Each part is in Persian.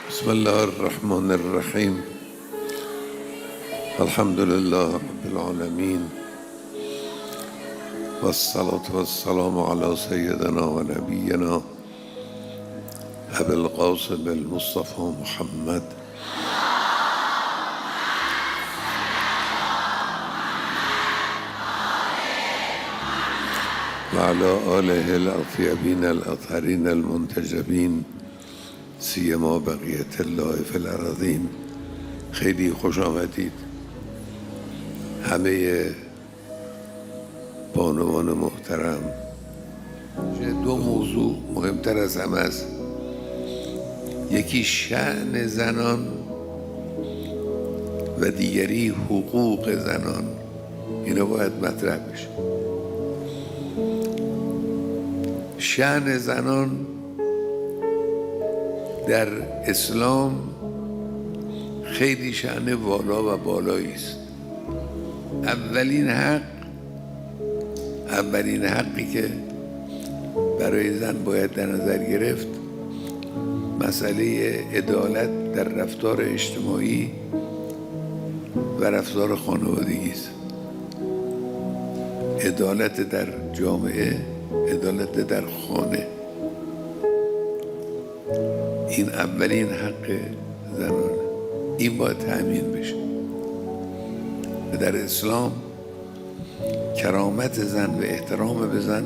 بسم الله الرحمن الرحیم. الحمد لله رب العالمین والصلاة والسلام على سيدنا و نبینا ابی القاسم المصطفى محمد و علی آله الاطیبین الاطهرین المنتجبین سیما بقیت الله فی الارضین. خیلی خوش آمدید همه بانوان محترم. دو موضوع مهمتر از همه است، یکی شأن زنان و دیگری حقوق زنان. اینا باید مطرح بشه. شأن زنان در اسلام خیلی شأن والا و بالایی است. اولین حقی که برای زن باید در نظر گرفت مسئله عدالت در رفتار اجتماعی و رفتار خانوادگی است. عدالت در جامعه، عدالت در خانه، این اولین حق زنانه. این باید تأمین بشه. در اسلام کرامت زن و احترام به زن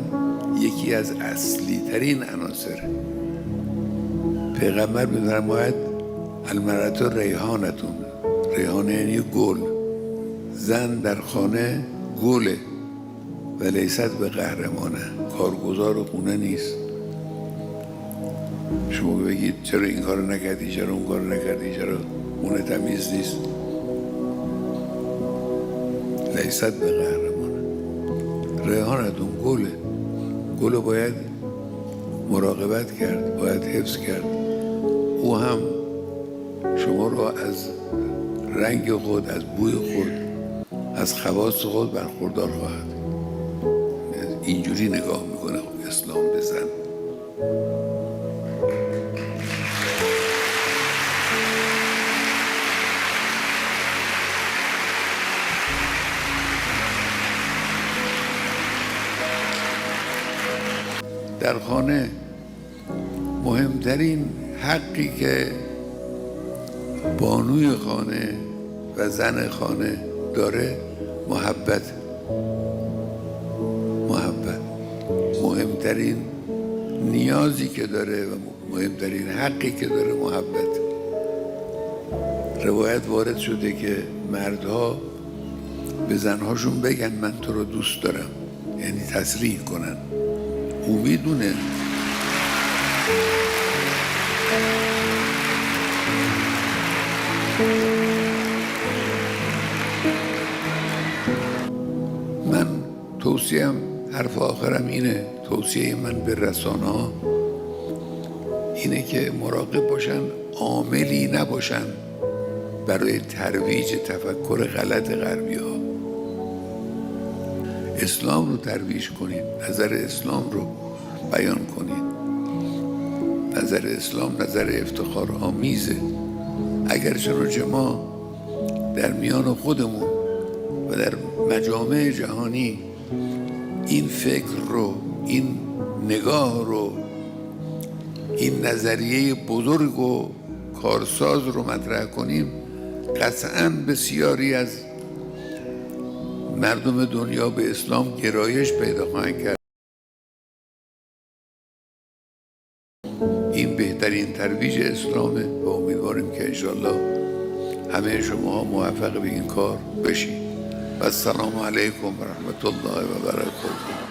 یکی از اصلی ترین عناصره. پیغمبر می‌فرماید المرأة ریحانتون. ریحانه یعنی گل. زن در خانه گله و لیست به قهرمانه، کارگزار خونه نیست. شما بگید چرا این کارو نکردی، چرا اون کارو نکردی، چرا خونه تمیز نیست. لیست به قهرمانه. ریحانتون گله. گل باید مراقبت کرد، باید حفظ کرد. او هم شما را از رنگ خود، از بوی خود، از خواص خود برخوردار خواهد. اینجوری نگاه میکنه اسلام به زن. در خانه مهمترین حقی که بانوی خانه و زن خانه داره محبت. مهمترین نیازی که داره و مهمترین حقی که داره محبت. روایت وارد شده که مردها به زنهاشون بگن من تو رو دوست دارم، یعنی تصریح کنن. او میدونه من توصیم، حرف آخرم اینه، توصیه من به رسانه ها اینه که مراقب باشن، عاملی نباشن برای ترویج تفکر غلط غربی ها. اسلام رو ترویج کنید، نظر اسلام رو بیان کنید. نظر اسلام نظر افتخار آمیزه. اگر چنانچه ما در میان خودمون و در مجامع جهانی این فکر رو، این نگاه رو، این نظریه بزرگ و کارساز رو مطرح کنیم، قطعاً بسیاری از مردم دنیا به اسلام گرایش پیدا خواهند کرد. این بهترین ترویج اسلامه و امیدواریم که انشاءالله همه شما موفق به این کار بشید. و السلام علیکم و رحمت الله و برکاته.